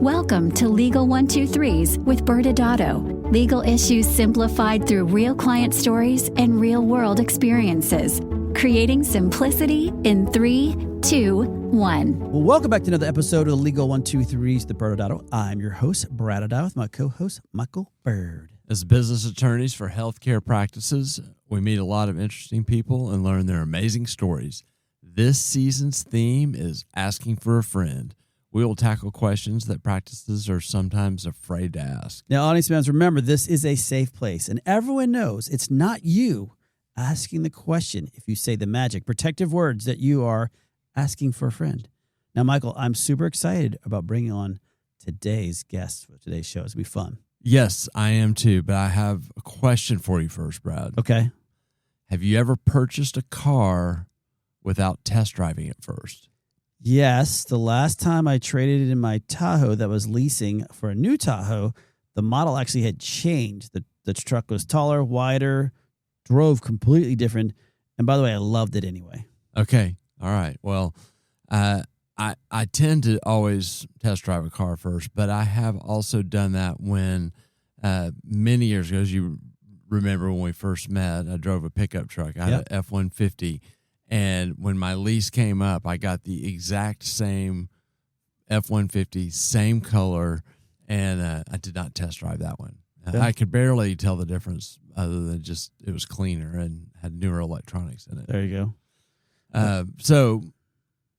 Welcome to Legal 123s with ByrdAdatto. Legal issues simplified through real client stories and real-world experiences. Creating simplicity in 3, 2, 1. Well, welcome back to another episode of Legal 123s, the ByrdAdatto. I'm your host, ByrdAdatto, with my co-host, Michael Byrd. As business attorneys for healthcare practices, we meet a lot of interesting people and learn their amazing stories. This season's theme is asking for a friend. We will tackle questions that practices are sometimes afraid to ask. Now, audience members, remember, this is a safe place, and everyone knows it's not you asking the question if you say the magic, protective words that you are asking for a friend. Now, Michael, I'm super excited about bringing on today's guest for today's show. It's going to be fun. Yes, I am too, but I have a question for you first, Brad. Okay. Have you ever purchased a car without test driving it first? Yes, the last time I traded it in my Tahoe that was leasing for a new Tahoe, the model actually had changed. The truck was taller, wider, drove completely different. And by the way, I loved it anyway. Okay. All right. Well, I tend to always test drive a car first, but I have also done that when many years ago, as you remember when we first met, I drove a pickup truck. I had an F-150. And when my lease came up, I got the exact same F-150, same color, and I did not test drive that one. I could barely tell the difference other than just it was cleaner and had newer electronics in it. There you go. So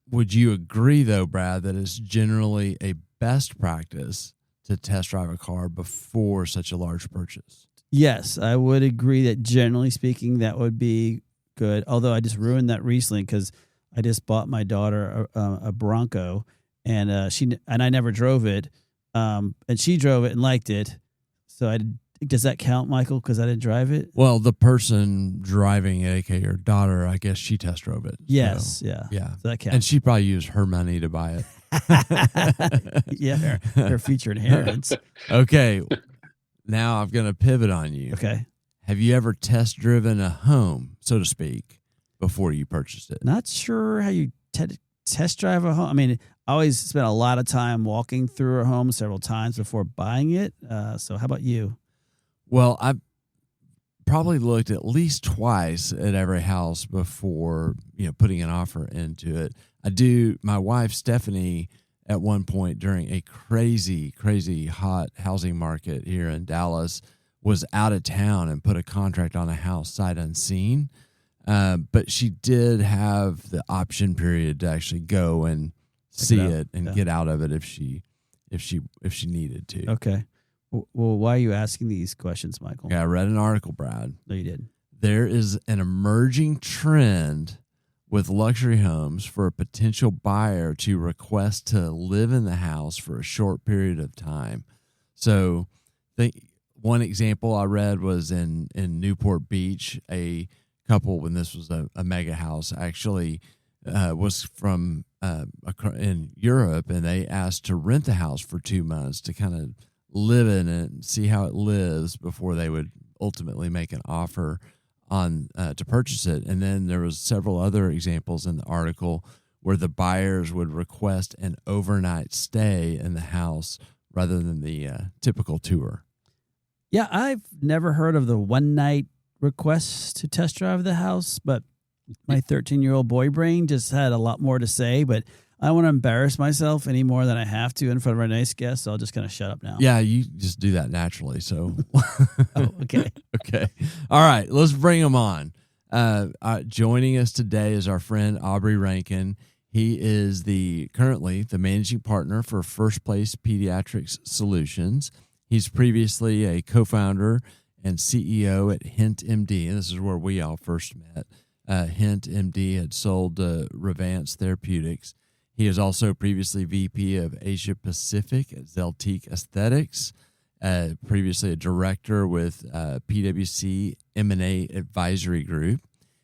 would you agree, though, Brad, that it's generally a best practice to test drive a car before such a large purchase? Yes, I would agree that generally speaking, that would be good. Although I just ruined that recently because I just bought my daughter a Bronco, and I never drove it, and she drove it and liked it. So does that count, Michael? Because I didn't drive it. Well, the person driving it, aka your daughter, I guess she test drove it. Yes, so, yeah. So that counts. And she probably used her money to buy it. Yeah, her future inheritance. Okay, now I'm going to pivot on you. Okay. Have you ever test driven a home, so to speak, before you purchased it? Not sure how you test drive a home. I mean, I always spent a lot of time walking through a home several times before buying it. So how about you? Well, I've probably looked at least twice at every house before, putting an offer into it. I do. My wife, Stephanie, at one point during a crazy, crazy hot housing market here in Dallas, was out of town and put a contract on a house sight unseen. But she did have the option period to actually go and see it and get out of it if she needed to. Okay. Well, why are you asking these questions, Michael? Yeah, I read an article, Brad. No, you did. There is an emerging trend with luxury homes for a potential buyer to request to live in the house for a short period of time. So one example I read was in Newport Beach, a couple, when this was a mega house, actually was from in Europe, and they asked to rent the house for 2 months to kind of live in it and see how it lives before they would ultimately make an offer on to purchase it. And then there was several other examples in the article where the buyers would request an overnight stay in the house rather than the typical tour. Yeah, I've never heard of the one-night request to test drive the house, but my 13-year-old boy brain just had a lot more to say, but I don't want to embarrass myself any more than I have to in front of our nice guests, so I'll just kind of shut up now. Yeah, you just do that naturally, so. Oh, okay. Okay. All right, let's bring him on. Joining us today is our friend Aubrey Rankin. He is currently the managing partner for First Place Pediatrics Solutions. He's previously a co-founder and CEO at Hint MD, and this is where we all first met. Hint MD had sold Revance Therapeutics. He is also previously VP of Asia Pacific at Zeltique Aesthetics, previously a director with PwC M&A Advisory Group.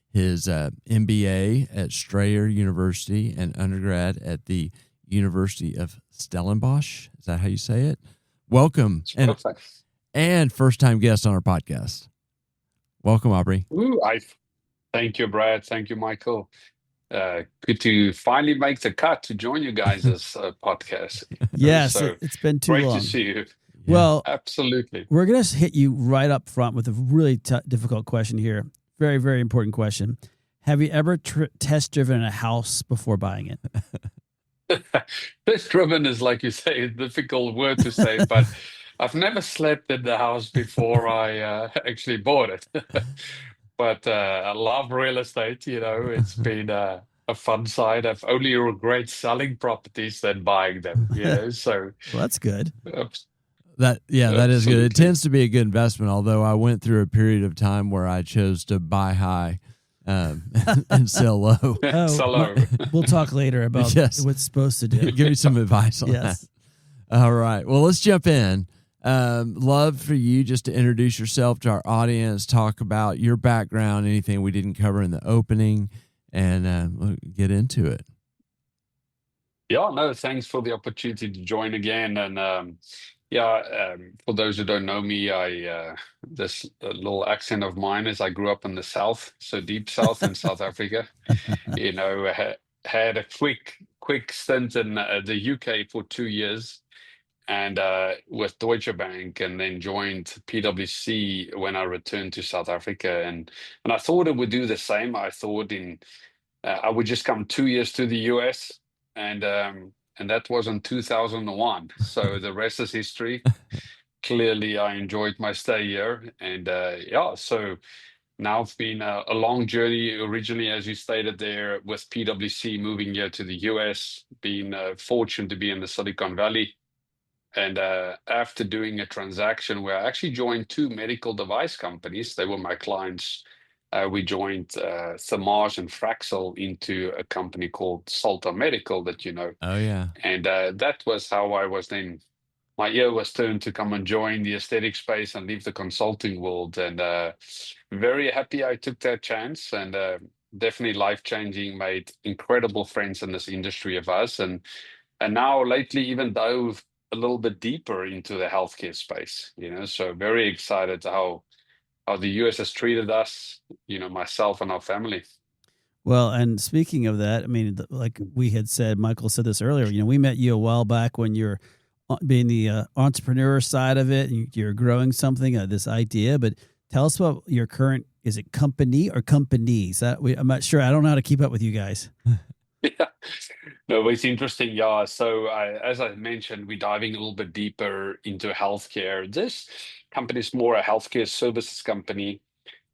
His MBA at Strayer University and undergrad at the University of Stellenbosch. Is that how you say it? Welcome. And first-time guest on our podcast. Welcome, Aubrey. Thank you, Brad. Thank you, Michael. Good to finally make the cut to join you guys' podcast. Yes, So it's been too great to long. see you. Yeah. Well, Absolutely. we're going to hit you right up front with a really difficult question here. Very, very important question. Have you ever test driven a house before buying it? Test driven is, like you say, a difficult word to say, but I've never slept in the house before I actually bought it. But I love real estate. It's been a fun side. I've only regret selling properties than buying them. So Well, that's good. That is good. It absolutely. tends to be a good investment, although I went through a period of time where I chose to buy high and sell low. So low. We'll talk later about Yes. what it's supposed to do. Give me some advice on Yes. that. All right. Well, let's jump in. Love for you just to introduce yourself to our audience, talk about your background, anything we didn't cover in the opening, and we'll get into it. Yeah, no, thanks for the opportunity to join again. And for those who don't know me, this little accent of mine is I grew up in the South, so deep South in South Africa. Had a quick stint in the UK for 2 years, and with Deutsche Bank, and then joined PwC when I returned to South Africa. And I thought it would do the same. I thought I would just come 2 years to the US, and that was in 2001. So the rest is history. Clearly, I enjoyed my stay here, and so now it's been a long journey. Originally, as you stated there, with PwC, moving here to the US, being fortunate to be in the Silicon Valley. And after doing a transaction where I actually joined 2 medical device companies, they were my clients. We joined Thermage and Fraxel into a company called Salta Medical that you know. Oh, yeah. And that was how I was then, my ear was turned to come and join the aesthetic space and leave the consulting world. And very happy I took that chance, and definitely life-changing, made incredible friends in this industry of us. And now lately even dove a little bit deeper into the healthcare space, so very excited how the US has treated us, myself and our family. Well, and speaking of that, I mean, like we had said, Michael said this earlier, we met you a while back when you're being the entrepreneur side of it, and you're growing something, this idea, but tell us about your current, is it company or companies? I'm not sure. I don't know how to keep up with you guys. Yeah, no, it's interesting. Yeah. So as I mentioned, we're diving a little bit deeper into healthcare. This company is more a healthcare services company.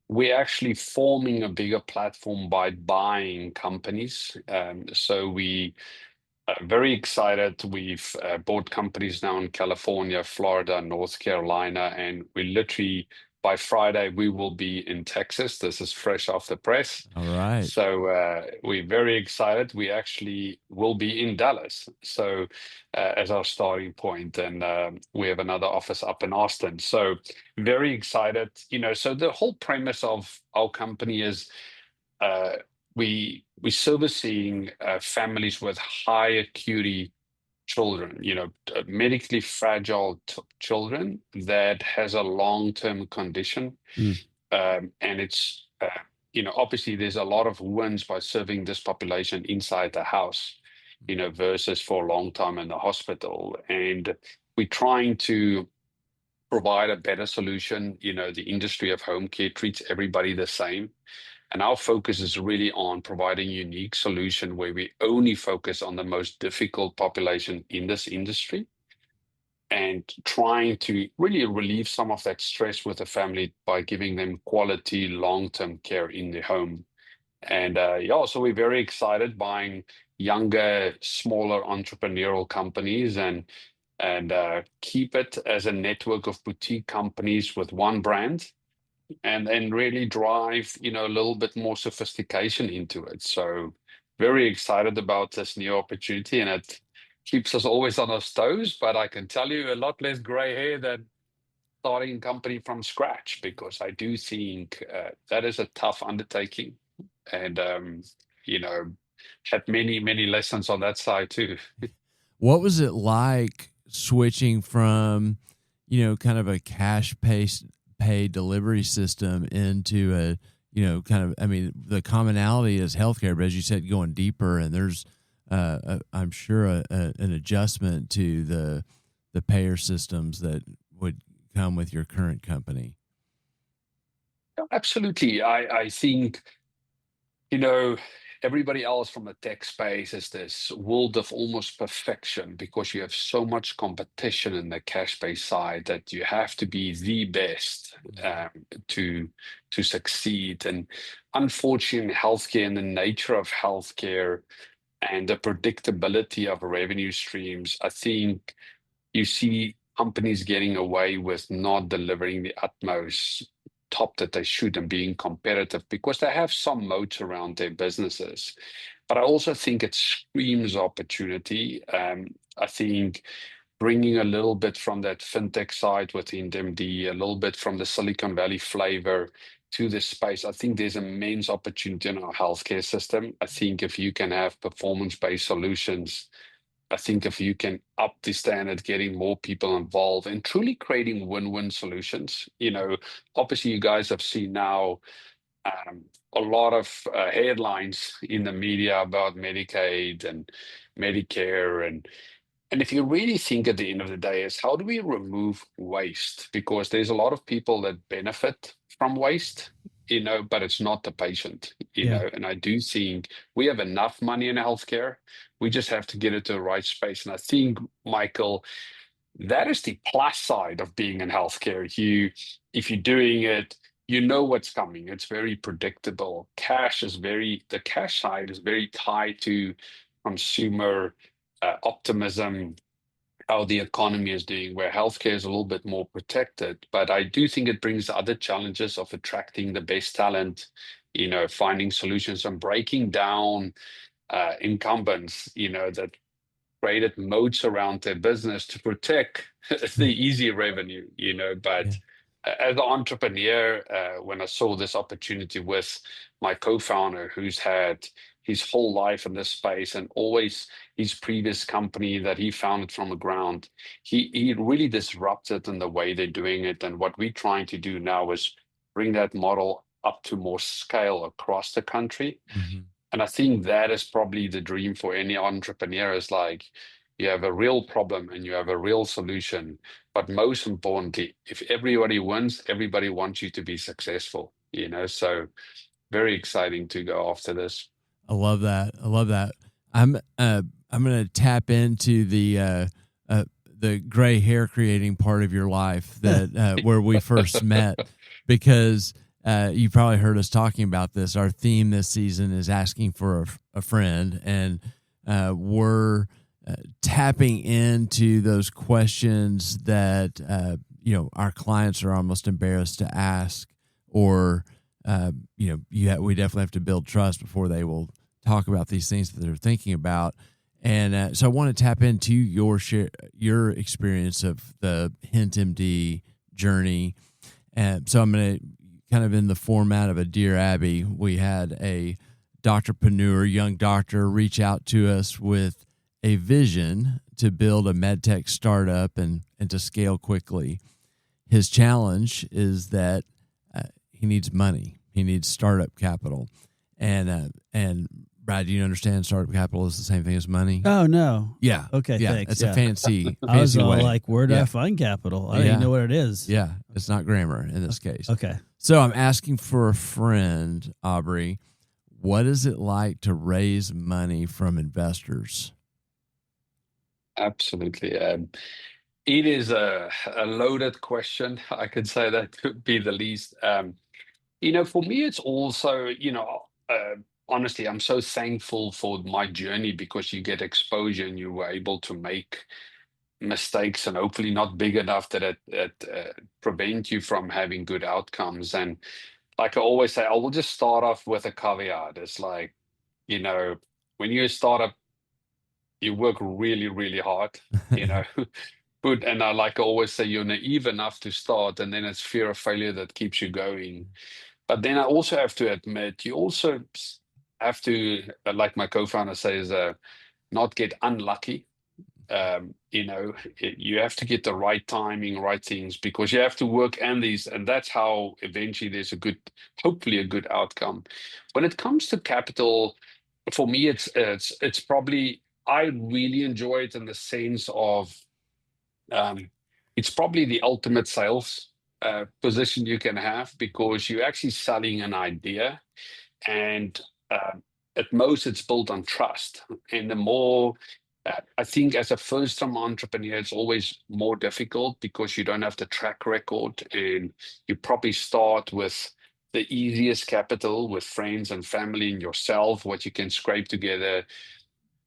We're actually forming a bigger platform by buying companies. So we are very excited. We've bought companies now in California, Florida, North Carolina, and we literally, by Friday, we will be in Texas. This is fresh off the press. All right. So we're very excited. We actually will be in Dallas, so as our starting point, and we have another office up in Austin. So very excited. So the whole premise of our company is we servicing families with high acuity children, medically fragile children that has a long-term condition. And it's, obviously there's a lot of wins by serving this population inside the house, versus for a long time in the hospital. And we're trying to provide a better solution. The industry of home care treats everybody the same. And our focus is really on providing a unique solution where we only focus on the most difficult population in this industry, and trying to really relieve some of that stress with the family by giving them quality long-term care in the home. And so we're very excited buying younger, smaller entrepreneurial companies and keep it as a network of boutique companies with one brand, and then really drive, a little bit more sophistication into it. So very excited about this new opportunity, and it keeps us always on our toes, but I can tell you a lot less gray hair than starting a company from scratch, because I do think that is a tough undertaking, and, had many, many lessons on that side too. What was it like switching from, kind of a cash pay delivery system into a kind of, I mean, the commonality is healthcare, but as you said, going deeper, and there's, I'm sure, an adjustment to the payer systems that would come with your current company. Absolutely. I think, everybody else from the tech space is this world of almost perfection because you have so much competition in the cash-based side that you have to be the best to succeed. And unfortunately, healthcare and the nature of healthcare and the predictability of revenue streams, I think you see companies getting away with not delivering the utmost top that they should and being competitive because they have some moats around their businesses. But I also think it screams opportunity. I think bringing a little bit from that fintech side within MD, a little bit from the Silicon Valley flavor to this space, I think there's immense opportunity in our healthcare system. I think if you can have performance-based solutions, I think if you can up the standard, getting more people involved and truly creating win-win solutions, obviously you guys have seen now a lot of headlines in the media about Medicaid and Medicare. And if you really think at the end of the day is how do we remove waste? Because there's a lot of people that benefit from waste, but it's not the patient, and I do think we have enough money in healthcare. We just have to get it to the right space. And I think, Michael, that is the plus side of being in healthcare. If you're doing it, you know what's coming. It's very predictable. The cash side is very tied to consumer optimism, how the economy is doing, where healthcare is a little bit more protected. But I do think it brings other challenges of attracting the best talent, finding solutions and breaking down incumbents, that created moats around their business to protect the easy revenue, But as an entrepreneur, when I saw this opportunity with my co-founder, who's had his whole life in this space and always his previous company that he founded from the ground, he really disrupted in the way they're doing it. And what we're trying to do now is bring that model up to more scale across the country. Mm-hmm. And I think that is probably the dream for any entrepreneur is like, you have a real problem and you have a real solution. But most importantly, if everybody wins, everybody wants you to be successful, so very exciting to go after this. I love that. I'm going to tap into the gray hair creating part of your life that where we first met, because you probably heard us talking about this. Our theme this season is asking for a friend, and we're tapping into those questions that our clients are almost embarrassed to ask, or we definitely have to build trust before they will talk about these things that they're thinking about. And so I want to tap into your experience of the HintMD journey. And so I'm going to kind of in the format of a Dear Abby, we had a doctorpreneur, young doctor, reach out to us with a vision to build a medtech startup and to scale quickly. His challenge is that he needs money. He needs startup capital. And Brad, do you understand startup capital is the same thing as money? Oh, no. Yeah. Okay, yeah, thanks. It's a fancy I was all way. like, where do I find capital? I don't even know what it is. Yeah, it's not grammar in this case. Okay. So I'm asking for a friend, Aubrey. What is it like to raise money from investors? Absolutely. It is a loaded question. I could say that could be the least. For me, it's also, honestly, I'm so thankful for my journey because you get exposure and you were able to make mistakes and hopefully not big enough that it prevent you from having good outcomes. And like I always say, I will just start off with a caveat. It's like, when you're a startup, you work really, really hard, But and I like I always say, you're naive enough to start, and then it's fear of failure that keeps you going. But then I also have to admit, you also have to, like my co-founder says, not get unlucky. You have to get the right timing, right things, because you have to work and that's how eventually there's hopefully a good outcome. When it comes to capital, for me, it's probably, I really enjoy it in the sense of, it's probably the ultimate sales position you can have, because you're actually selling an idea, and at most it's built on trust. And the more, I think as a first-time entrepreneur, it's always more difficult because you don't have the track record, and you probably start with the easiest capital with friends and family and yourself, what you can scrape together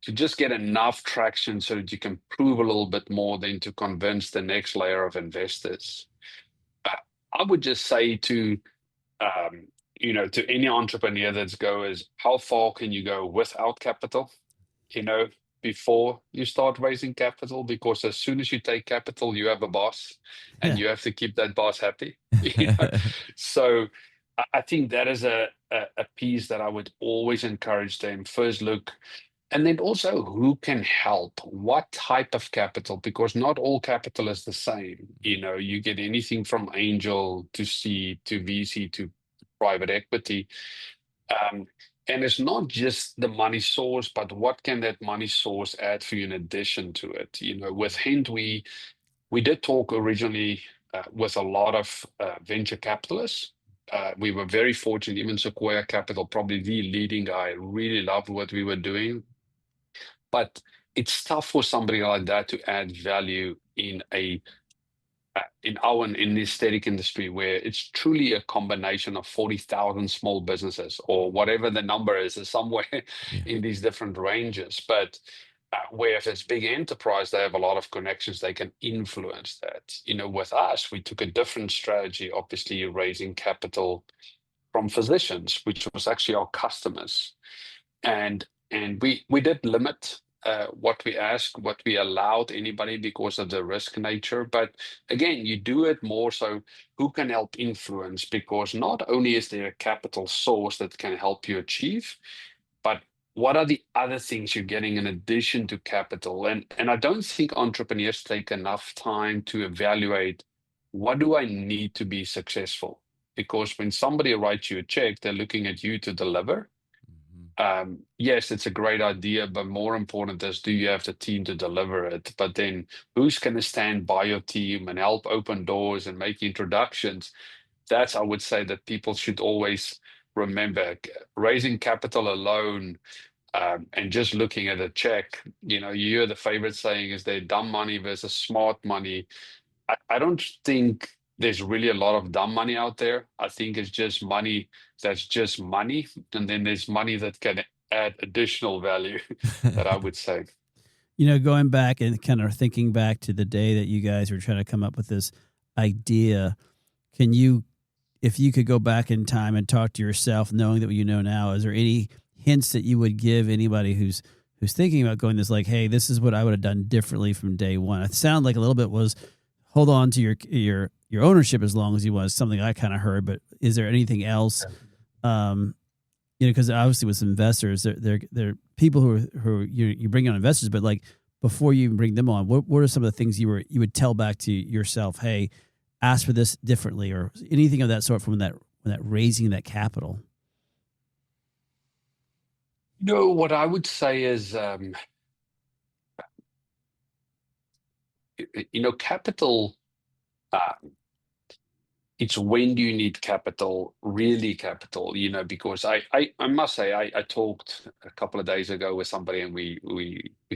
to just get enough traction so that you can prove a little bit more, than to convince the next layer of investors. I would just say to any entrepreneur that's go is, how far can you go without capital, you know, before you start raising capital? Because as soon as you take capital, you have a boss, and Yeah. you have to keep that boss happy. So I think that is a piece that I would always encourage them. First look, and then also who can help, what type of capital, because not all capital is the same. You get anything from angel to seed to VC to private equity. And it's not just the money source, but what can that money source add for you in addition to it? With Hint, we did talk originally with a lot of venture capitalists. We were very fortunate, even Sequoia Capital, probably the leading guy, really loved what we were doing. But it's tough for somebody like that to add value in in the aesthetic industry, where it's truly a combination of 40,000 small businesses, or whatever the number is somewhere Yeah. in these different ranges. But where if it's big enterprise, they have a lot of connections, they can influence that. With us, we took a different strategy, obviously raising capital from physicians, which was actually our customers. And we did limit what we asked, what we allowed anybody, because of the risk nature. But again, you do it more so who can help influence, because not only is there a capital source that can help you achieve, but what are the other things you're getting in addition to capital? And I don't think entrepreneurs take enough time to evaluate, what do I need to be successful? Because when somebody writes you a check, they're looking at you to deliver. Yes, it's a great idea, but more important is, do you have the team to deliver it? But then who's going to stand by your team and help open doors and make introductions? That's, I would say, that people should always remember. Raising capital alone, and just looking at a check, you hear the favorite saying, is there dumb money versus smart money? I don't think there's really a lot of dumb money out there. I think it's just money that's just money. And then there's money that can add additional value, that I would say. Going back and kind of thinking back to the day that you guys were trying to come up with this idea, if you could go back in time and talk to yourself, knowing that what you know now, is there any hints that you would give anybody who's thinking about going this, like, hey, this is what I would have done differently from day one? It sounded like a little bit was, hold on to your ownership as long as you want. Something I kind of heard, but is there anything else? Because obviously with investors, they're people who you bring on investors, but like before you even bring them on, what are some of the things you would tell back to yourself? Hey, ask for this differently, or anything of that sort from that raising that capital. What I would say is, capital. It's when do you need capital, really capital, because I must say, I talked a couple of days ago with somebody, and we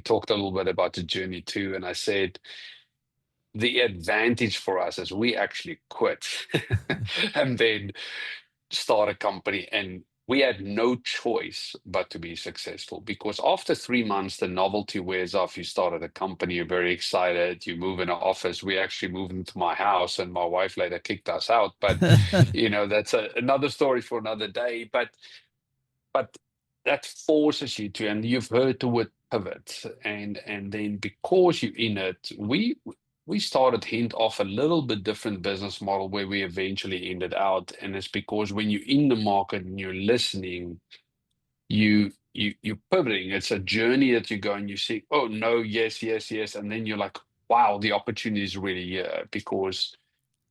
talked a little bit about the journey too. And I said, the advantage for us is we actually quit and then start a company, and we had no choice but to be successful, because after 3 months, the novelty wears off. You started a company, you're very excited, you move in an office. We actually moved into my house, and my wife later kicked us out. But, that's another story for another day. But that forces you to, and you've heard the word pivot. And then because you're in it, we started Hint off a little bit different business model, where we eventually ended out. And it's because when you're in the market and you're listening, you you're pivoting. It's a journey that you go and you see, oh no, yes, yes, yes, and then you're like, wow, the opportunity is really here because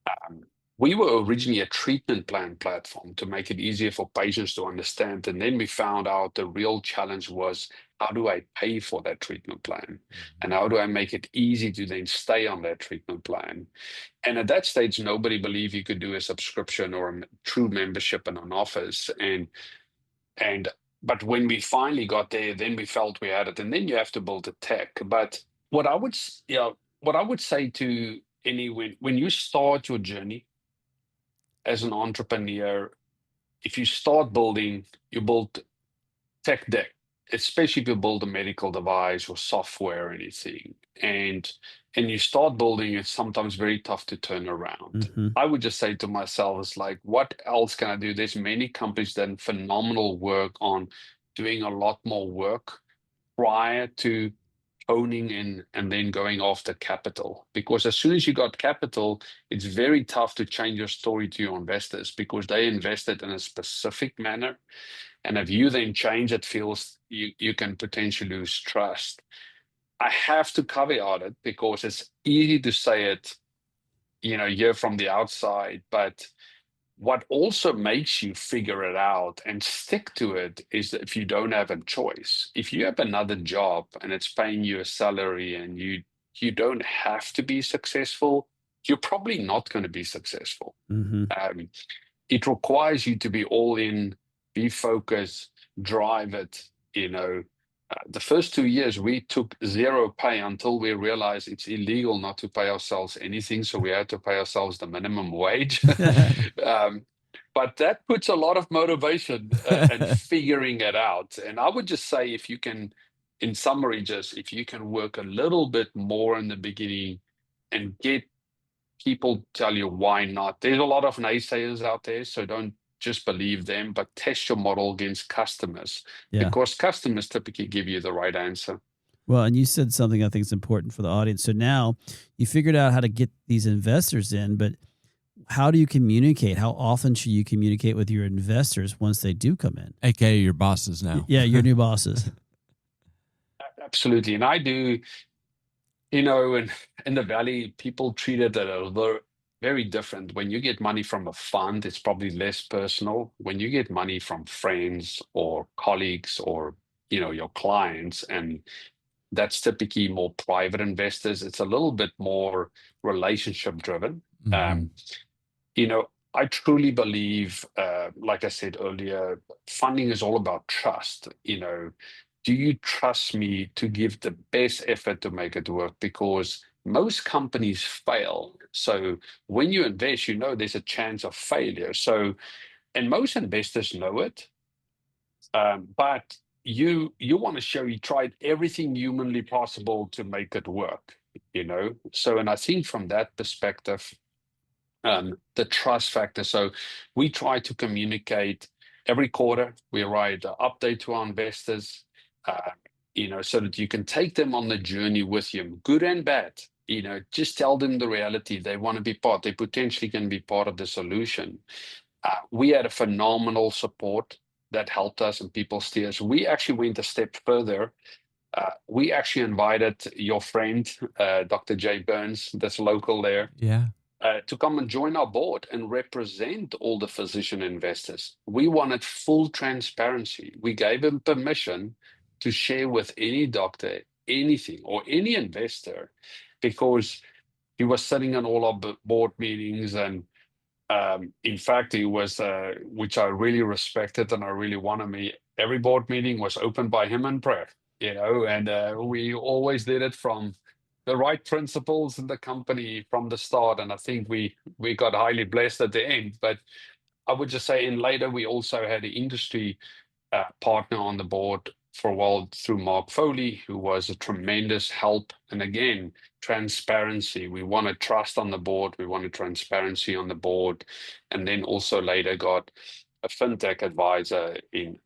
um, we were originally a treatment plan platform to make it easier for patients to understand. And then we found out the real challenge was, how do I pay for that treatment plan? And how do I make it easy to then stay on that treatment plan? And at that stage, nobody believed you could do a subscription or a true membership in an office. And but when we finally got there, then we felt we had it. And then you have to build the tech. But what I would say to anyone, when you start your journey as an entrepreneur, if you start building, you build tech debt, especially if you build a medical device or software or anything, and you start building, it's sometimes very tough to turn around. Hmm. I would just say to myself, it's like, what else can I do? There's many companies done phenomenal work on doing a lot more work prior to owning in and then going after capital. Because as soon as you got capital, it's very tough to change your story to your investors because they invested in a specific manner. And if you then change, it feels you can potentially lose trust. I have to caveat it because it's easy to say it, here from the outside, but what also makes you figure it out and stick to it is that if you don't have a choice. If you have another job and it's paying you a salary and you don't have to be successful, you're probably not going to be successful. Hmm. It requires you to be all in, be focused, drive it. The first 2 years we took zero pay until we realized it's illegal not to pay ourselves anything, so we had to pay ourselves the minimum wage. But that puts a lot of motivation and figuring it out. And I would just say, if you can, in summary, just if you can work a little bit more in the beginning and get people tell you why not. There's a lot of naysayers out there, so don't just believe them, but test your model against customers Yeah. because customers typically give you the right answer. Well, and you said something I think is important for the audience. So now you figured out how to get these investors in, but how do you communicate? How often should you communicate with your investors once they do come in? AKA your bosses now. Yeah, your new bosses. Absolutely. And I do, in the Valley, people treat it very different. When you get money from a fund, it's probably less personal. When you get money from friends or colleagues or, your clients, and that's typically more private investors, it's a little bit more relationship driven. Mhm. I truly believe, like I said earlier, funding is all about trust. Do you trust me to give the best effort to make it work? Because most companies fail. So when you invest, there's a chance of failure. So, and most investors know it, but you want to show you tried everything humanly possible to make it work. So, and I think from that perspective, the trust factor. So we try to communicate every quarter. We write an update to our investors, so that you can take them on the journey with you, good and bad. Just tell them the reality. They want to be part. They potentially can be part of the solution. We had a phenomenal support that helped us and people steers. We actually went a step further. We actually invited your friend, Dr. Jay Burns, that's local there. Yeah. To come and join our board and represent all the physician investors. We wanted full transparency. We gave him permission to share with any doctor anything or any investor, because he was sitting in all our board meetings. And in fact, he was, which I really respected and I really wanted me, every board meeting was opened by him in prayer, and we always did it from the right principles in the company from the start. And I think we got highly blessed at the end. But I would just say, in later, we also had an industry partner on the board for a while through Mark Foley, who was a tremendous help. And again, transparency. We wanted trust on the board. We wanted transparency on the board. And then also later got a fintech advisor in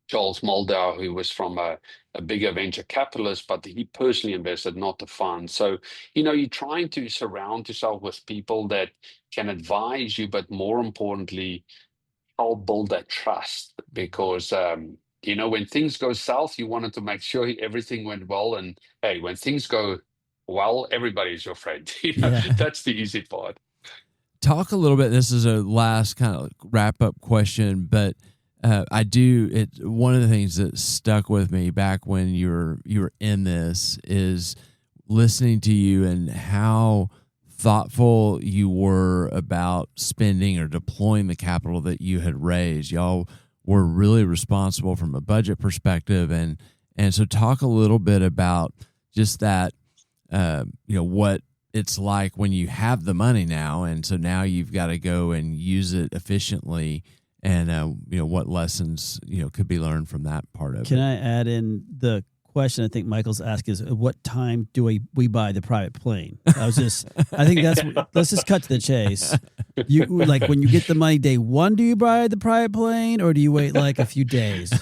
Charles Moldau, who was from a bigger venture capitalist, but he personally invested, not the fund. So, you're trying to surround yourself with people that can advise you, but more importantly, help build that trust. Because When things go south, you wanted to make sure everything went well. And hey, when things go well, everybody's your friend. Yeah. That's the easy part. Talk a little bit. This is a last kind of wrap up question, but one of the things that stuck with me back when you were in this is listening to you and how thoughtful you were about spending or deploying the capital that you had raised. Y'all were really responsible from a budget perspective, and so talk a little bit about just that. What it's like when you have the money now, and so now you've got to go and use it efficiently. And, what lessons, could be learned from that part of it. Can I add in the question I think Michael's asking is, at what time do we buy the private plane? I think let's just cut to the chase. You like when you get the money day one, do you buy the private plane or do you wait like a few days?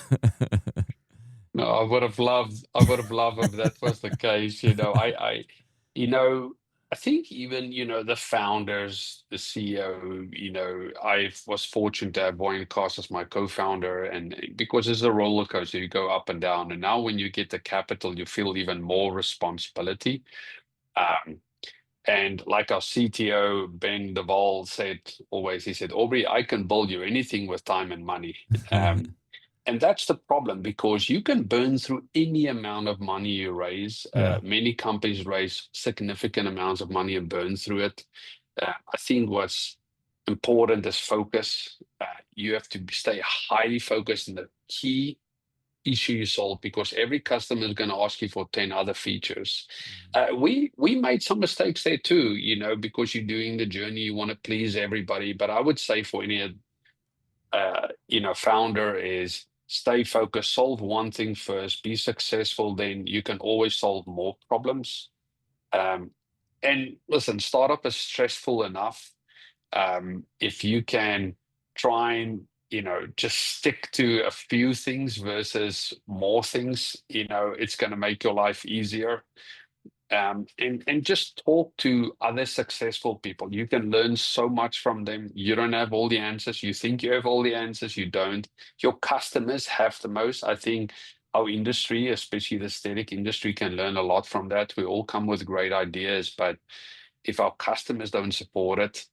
No, I would have loved if that was the case. I think even, the founders, the CEO, I was fortunate to have Boyan Kos as my co-founder, and because it's a roller coaster, you go up and down. And now when you get the capital, you feel even more responsibility. And like our CTO, Ben Deval he said, Aubrey, I can build you anything with time and money. And that's the problem, because you can burn through any amount of money you raise. Yeah. Many companies raise significant amounts of money and burn through it. I think what's important is focus. You have to stay highly focused on the key issue you solve, because every customer is going to ask you for 10 other features. We made some mistakes there too, because you're doing the journey, you want to please everybody. But I would say for any founder is stay focused, solve one thing first, be successful, then you can always solve more problems. And listen, startup is stressful enough. If you can try and, just stick to a few things versus more things, it's going to make your life easier. And just talk to other successful people. You can learn so much from them. You don't have all the answers. You think you have all the answers. You don't. Your customers have the most. I think our industry, especially the aesthetic industry, can learn a lot from that. We all come with great ideas, but if our customers don't support it,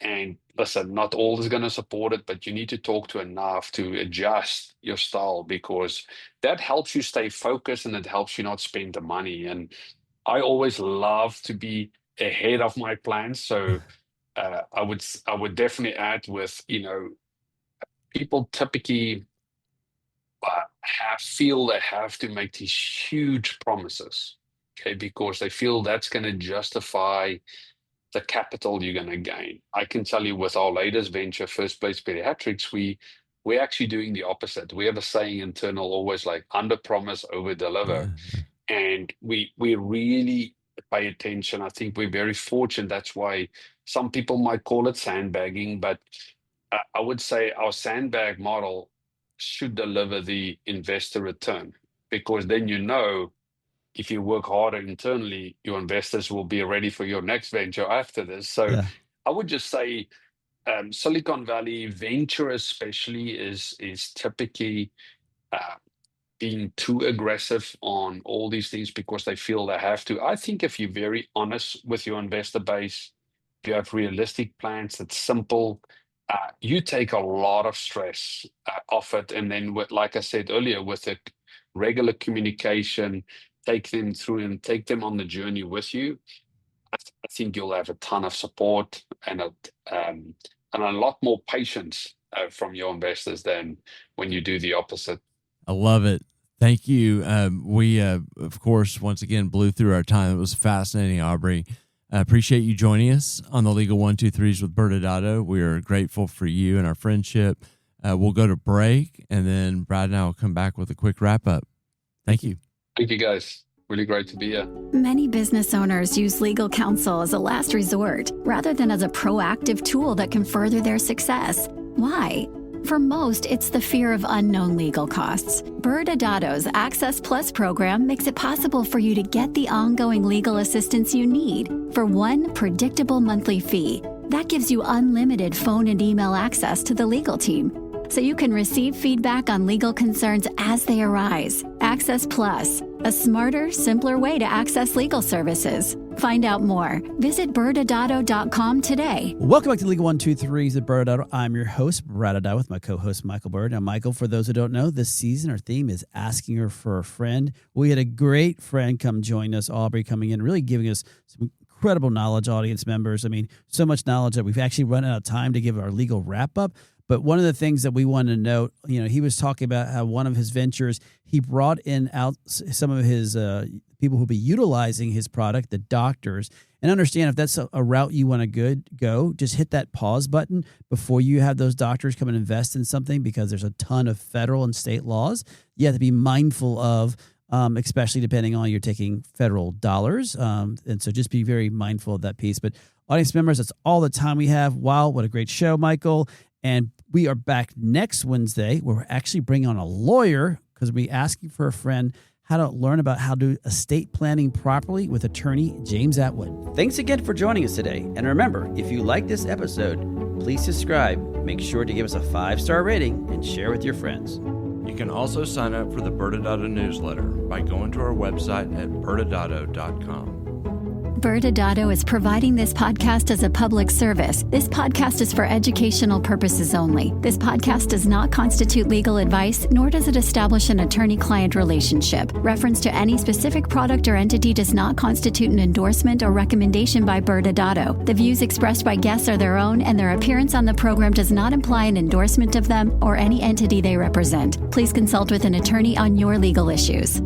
and listen, not all is going to support it, but you need to talk to enough to adjust your style, because that helps you stay focused and it helps you not spend the money. And I always love to be ahead of my plans. So I would definitely add with, people typically feel they have to make these huge promises, okay, because they feel that's going to justify the capital you're going to gain. I can tell you with our latest venture, First Place Pediatrics, we're actually doing the opposite. We have a saying internal, always like under promise, over deliver. And we really pay attention. I think we're very fortunate. That's why some people might call it sandbagging, but I would say our sandbag model should deliver the investor return, because then if you work harder internally, your investors will be ready for your next venture after this. So yeah. I would just say Silicon Valley venture especially is typically being too aggressive on all these things because they feel they have to. I think if you're very honest with your investor base, if you have realistic plans that's simple, you take a lot of stress off it. And then, like I said earlier, with the regular communication, take them through and take them on the journey with you. I think you'll have a ton of support and a lot more patience from your investors than when you do the opposite. I love it. Thank you. We, of course, once again, blew through our time. It was fascinating, Aubrey. I appreciate you joining us on the Legal 1-2-3s with ByrdAdatto. We are grateful for you and our friendship. We'll go to break, and then Brad and I will come back with a quick wrap-up. Thank you. Thank you, guys. Really great to be here. Many business owners use legal counsel as a last resort rather than as a proactive tool that can further their success. Why? For most, it's the fear of unknown legal costs. ByrdAdatto's Access Plus program makes it possible for you to get the ongoing legal assistance you need for one predictable monthly fee. That gives you unlimited phone and email access to the legal team. so you can receive feedback on legal concerns as they arise. Access Plus, a smarter, simpler way to access legal services. Find out more. Visit ByrdAdatto.com today. Welcome back to Legal 123's at ByrdAdatto. I'm your host, ByrdAdatto, with my co-host, Michael Byrd. Now, Michael, for those who don't know, this season our theme is asking her for a friend. We had a great friend come join us, Aubrey, coming in, really giving us some incredible knowledge, audience members. I mean, so much knowledge that we've actually run out of time to give our legal wrap-up. But one of the things that we wanted to note, he was talking about how one of his ventures, he brought in out some of his people who'll be utilizing his product, the doctors, and understand if that's a route you want to go, just hit that pause button before you have those doctors come and invest in something, because there's a ton of federal and state laws you have to be mindful of, especially depending on you're taking federal dollars. And so just be very mindful of that piece. But audience members, that's all the time we have. Wow, what a great show, Michael. And we are back next Wednesday where we're actually bringing on a lawyer, because we'll be asking for a friend how to learn about how to do estate planning properly with attorney James Atwood. Thanks again for joining us today. And remember, if you like this episode, please subscribe. Make sure to give us a 5-star rating and share with your friends. You can also sign up for the ByrdAdatto newsletter by going to our website at ByrdAdatto.com. ByrdAdatto is providing this podcast as a public service. This podcast is for educational purposes only. This podcast does not constitute legal advice, nor does it establish an attorney-client relationship. Reference to any specific product or entity does not constitute an endorsement or recommendation by ByrdAdatto. The views expressed by guests are their own, and their appearance on the program does not imply an endorsement of them or any entity they represent. Please consult with an attorney on your legal issues.